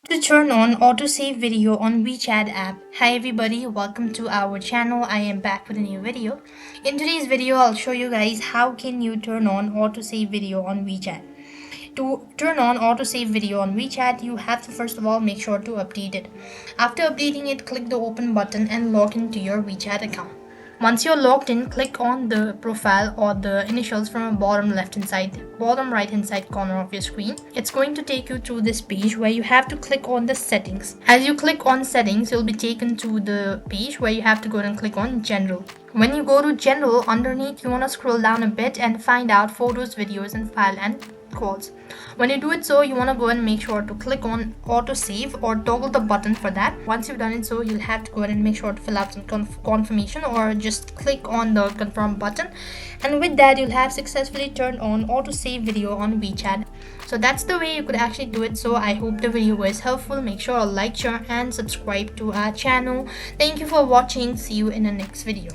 To turn on autosave video on WeChat app. Hi everybody, welcome to our channel. I am back with a new video. In today's video, I'll show you guys how can you turn on autosave video on WeChat. To turn on autosave video on WeChat, you have to first of all make sure to update it. After updating it, click the open button and log into your WeChat account. Once you're logged in, click on the profile or the initials from the bottom right hand side corner of your screen. It's going to take you to this page where you have to click on the settings. As you click on settings, you'll be taken to the page where you have to go and click on general. When you go to general, underneath you want to scroll down a bit and find out photos, videos and file and calls. When you do it so, you want to go and make sure to click on auto save or toggle the button for that. Once you've done it so, you'll have to go ahead and make sure to fill out some confirmation or just click on the confirm button, and with that you'll have successfully turned on auto save video on WeChat. So that's the way you could actually do it. So I hope the video was helpful. Make sure to like, share and subscribe to our channel. Thank you for watching. See you in the next video.